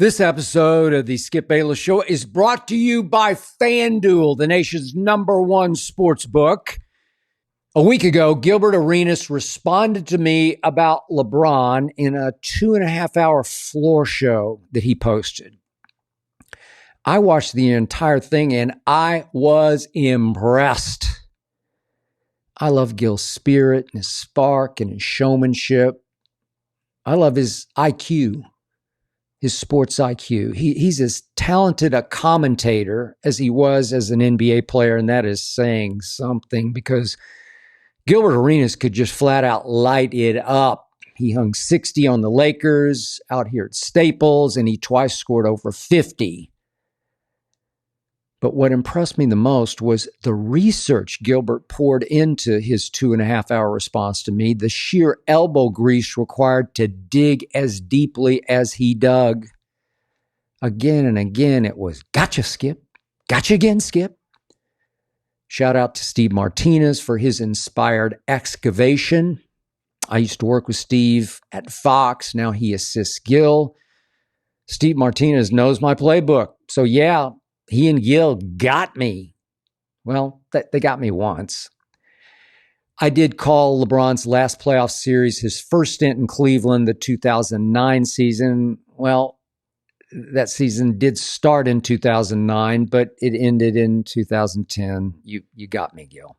This episode of the Skip Bayless Show is brought to you by FanDuel, the nation's #1 sports book. A week ago, Gilbert Arenas responded to me about LeBron in a 2.5-hour floor show that he posted. I watched the entire thing and I was impressed. I love Gil's spirit and his spark and his showmanship. I love his IQ. His sports IQ. He's as talented a commentator as he was as an NBA player, and that is saying something because Gilbert Arenas could just flat out light it up. He hung 60 on the Lakers out here at Staples, and he twice scored over 50. But what impressed me the most was the research Gilbert poured into his 2.5-hour response to me, the sheer elbow grease required to dig as deeply as he dug. Again and again, it was, gotcha, Skip. Gotcha again, Skip. Shout out to Steve Martinez for his inspired excavation. I used to work with Steve at Fox. Now he assists Gil. Steve Martinez knows my playbook. So yeah, he and Gil got me. Well, they got me once. I did call LeBron's last playoff series his first stint in Cleveland, the 2009 season. Well, that season did start in 2009, but it ended in 2010. You got me, Gil.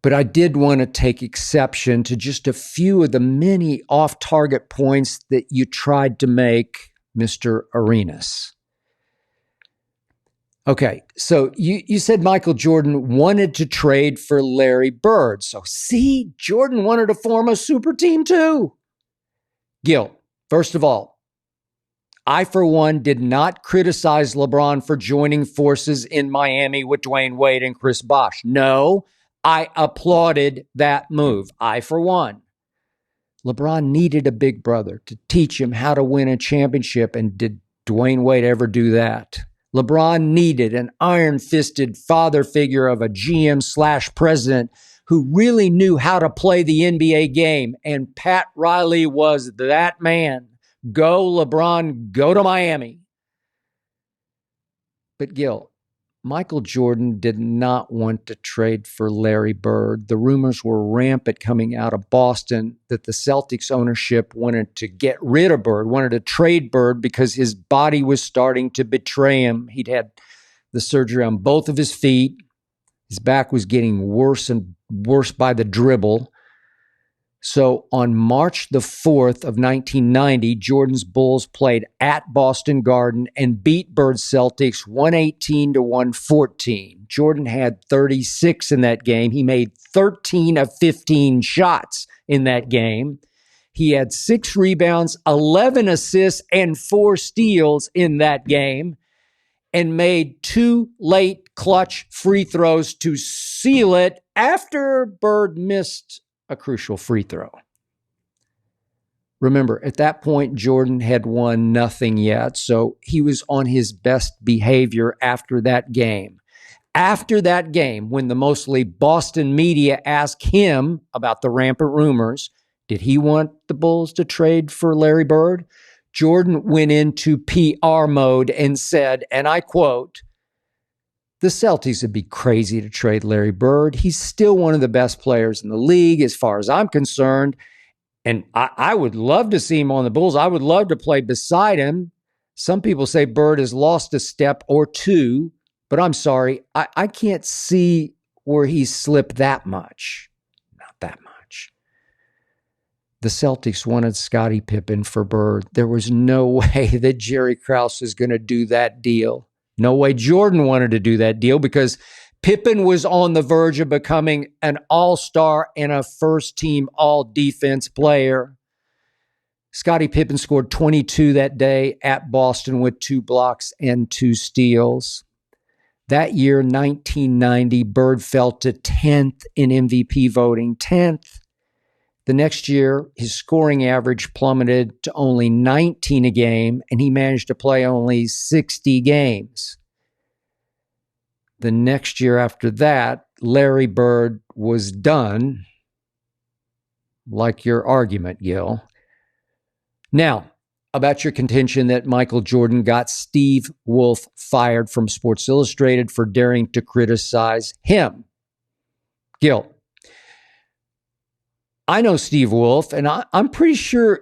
But I did want to take exception to just a few of the many off-target points that you tried to make, Mr. Arenas. Okay, so you said Michael Jordan wanted to trade for Larry Bird. So see, Jordan wanted to form a super team too. Gil, first of all, I, for one, did not criticize LeBron for joining forces in Miami with Dwayne Wade and Chris Bosh. No, I applauded that move. I, for one. LeBron needed a big brother to teach him how to win a championship, and did Dwayne Wade ever do that? LeBron needed an iron-fisted father figure of a GM/president who really knew how to play the NBA game, and Pat Riley was that man. Go, LeBron, go to Miami. But Gil, Michael Jordan did not want to trade for Larry Bird. The rumors were rampant coming out of Boston that the Celtics ownership wanted to get rid of Bird, wanted to trade Bird because his body was starting to betray him. He'd had the surgery on both of his feet. His back was getting worse and worse by the dribble. So on March the 4th of 1990, Jordan's Bulls played at Boston Garden and beat Bird's Celtics 118-114. Jordan had 36 in that game. He made 13 of 15 shots in that game. He had 6 rebounds, 11 assists, and 4 steals in that game, and made 2 late clutch free throws to seal it after Bird missed a crucial free throw. Remember, at that point, Jordan had won nothing yet, so he was on his best behavior after that game. After that game, when the mostly Boston media asked him about the rampant rumors, did he want the Bulls to trade for Larry Bird? Jordan went into PR mode and said, and I quote, "The Celtics would be crazy to trade Larry Bird. He's still one of the best players in the league as far as I'm concerned. And I would love to see him on the Bulls. I would love to play beside him. Some people say Bird has lost a step or two, but I'm sorry. I can't see where he's slipped that much. Not that much." The Celtics wanted Scottie Pippen for Bird. There was no way that Jerry Krause was going to do that deal. No way Jordan wanted to do that deal because Pippen was on the verge of becoming an all-star and a first-team all-defense player. Scottie Pippen scored 22 that day at Boston with 2 blocks and 2 steals. That year, 1990, Bird fell to 10th in MVP voting, 10th. The next year, his scoring average plummeted to only 19 a game, and he managed to play only 60 games. The next year after that, Larry Bird was done, like your argument, Gil. Now, about your contention that Michael Jordan got Steve Wolf fired from Sports Illustrated for daring to criticize him. Gil, I know Steve Wolf, and I'm pretty sure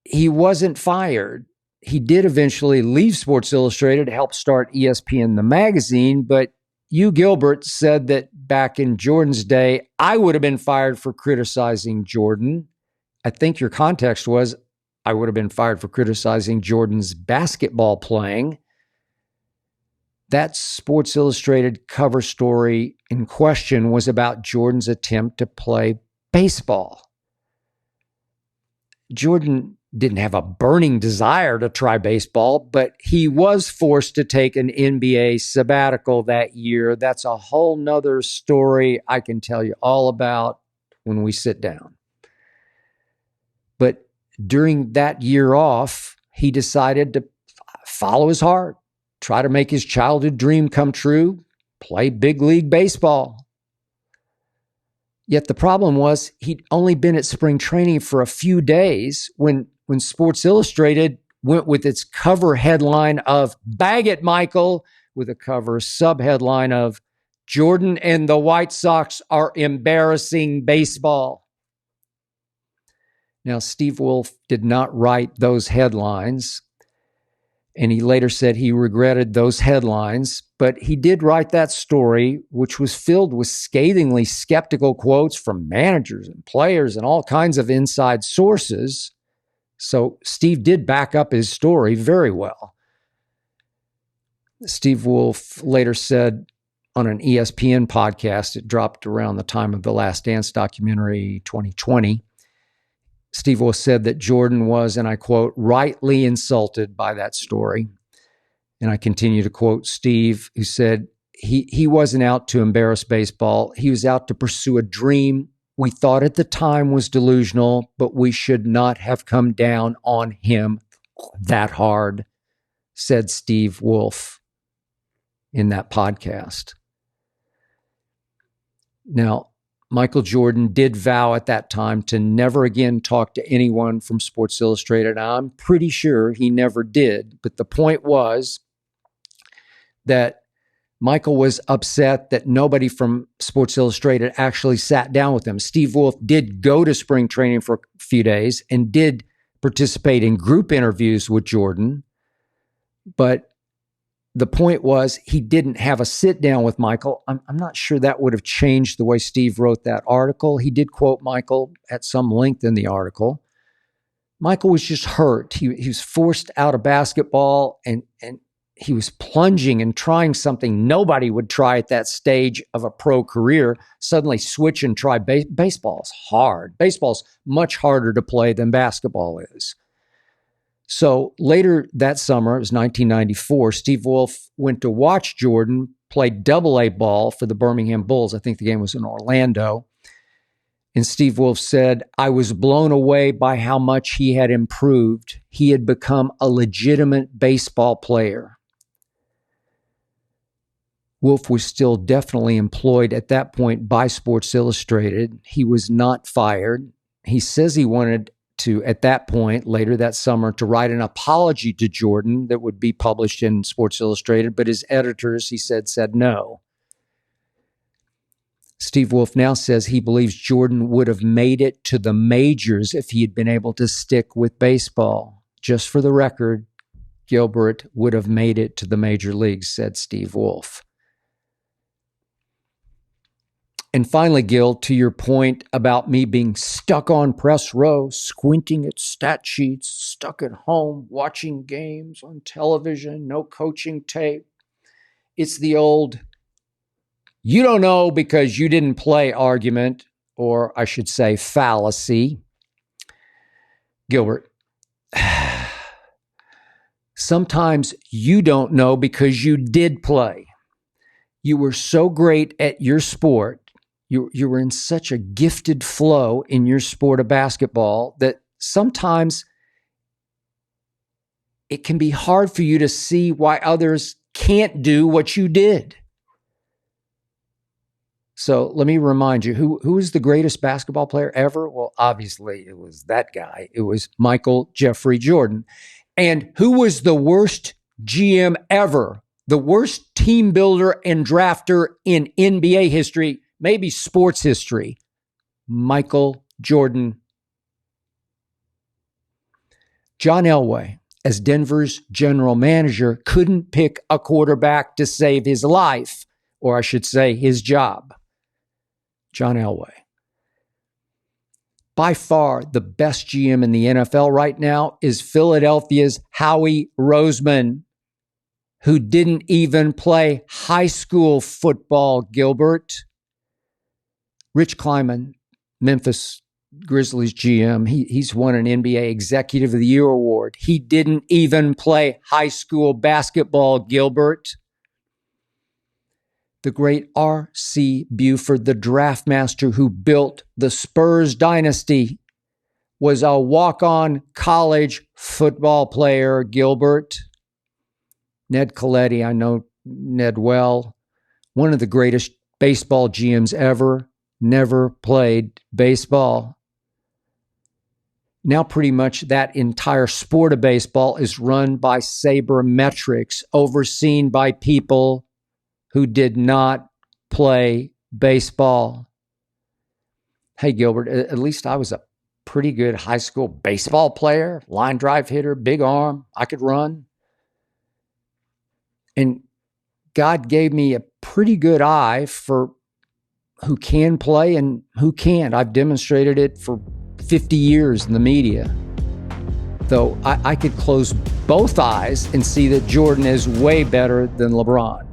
he wasn't fired. He did eventually leave Sports Illustrated to help start ESPN, the magazine, but you, Gilbert, said that back in Jordan's day, I would have been fired for criticizing Jordan. I think your context was, I would have been fired for criticizing Jordan's basketball playing. That Sports Illustrated cover story in question was about Jordan's attempt to play baseball. Jordan didn't have a burning desire to try baseball, but he was forced to take an NBA sabbatical that year. That's a whole nother story I can tell you all about when we sit down. But during that year off, he decided to follow his heart, try to make his childhood dream come true, play big league baseball. Yet the problem was he'd only been at spring training for a few days when Sports Illustrated went with its cover headline of "Bag It, Michael," with a cover subheadline of "Jordan and the White Sox are embarrassing baseball." Now, Steve Wolf did not write those headlines, and he later said he regretted those headlines, but he did write that story, which was filled with scathingly skeptical quotes from managers and players and all kinds of inside sources. So Steve did back up his story very well. Steve Wolf later said on an ESPN podcast, it dropped around the time of the Last Dance documentary 2020, Steve Wolf said that Jordan was, and I quote, rightly insulted by that story. And I continue to quote Steve, who said, he wasn't out to embarrass baseball. He was out to pursue a dream we thought at the time was delusional, but we should not have come down on him that hard, said Steve Wolf in that podcast. Now, Michael Jordan did vow at that time to never again talk to anyone from Sports Illustrated. I'm pretty sure he never did, but the point was that Michael was upset that nobody from Sports Illustrated actually sat down with him. Steve Wolf did go to spring training for a few days and did participate in group interviews with Jordan, but the point was he didn't have a sit down with Michael. I'm not sure that would have changed the way Steve wrote that article. He did quote Michael at some length in the article. Michael was just hurt. He was forced out of basketball and he was plunging and trying something nobody would try at that stage of a pro career. Suddenly switch and try baseball is hard. Baseball's much harder to play than basketball is. So later that summer, it was 1994, Steve Wolf went to watch Jordan play double-A ball for the Birmingham Bulls. I think the game was in Orlando. And Steve Wolf said, I was blown away by how much he had improved. He had become a legitimate baseball player. Wolf was still definitely employed at that point by Sports Illustrated. He was not fired. He says he wanted to, at that point, later that summer, to write an apology to Jordan that would be published in Sports Illustrated, but his editors, he said no. Steve Wolf now says he believes Jordan would have made it to the majors if he had been able to stick with baseball. Just for the record, Gilbert would have made it to the major leagues, said Steve Wolf. And finally, Gil, to your point about me being stuck on press row, squinting at stat sheets, stuck at home, watching games on television, no coaching tape. It's the old, you don't know because you didn't play argument, or I should say fallacy. Gilbert, sometimes you don't know because you did play. You were so great at your sport. You were in such a gifted flow in your sport of basketball that sometimes it can be hard for you to see why others can't do what you did. So let me remind you, who is the greatest basketball player ever? Well, obviously it was that guy. It was Michael Jeffrey Jordan. And who was the worst GM ever? The worst team builder and drafter in NBA history, maybe sports history? Michael Jordan. John Elway, as Denver's general manager, couldn't pick a quarterback to save his life, or I should say his job. John Elway. By far, the best GM in the NFL right now is Philadelphia's Howie Roseman, who didn't even play high school football, Gilbert. Rich Kleiman, Memphis Grizzlies GM, he's won an NBA Executive of the Year award. He didn't even play high school basketball, Gilbert. The great R.C. Buford, the draft master who built the Spurs dynasty, was a walk-on college football player, Gilbert. Ned Coletti, I know Ned well, one of the greatest baseball GMs ever, never played baseball. Now pretty much that entire sport of baseball is run by sabermetrics, overseen by people who did not play baseball. Hey, Gilbert, at least I was a pretty good high school baseball player, line drive hitter, big arm. I could run. And God gave me a pretty good eye for who can play and who can't. I've demonstrated it for 50 years in the media. Though I could close both eyes and see that Jordan is way better than LeBron.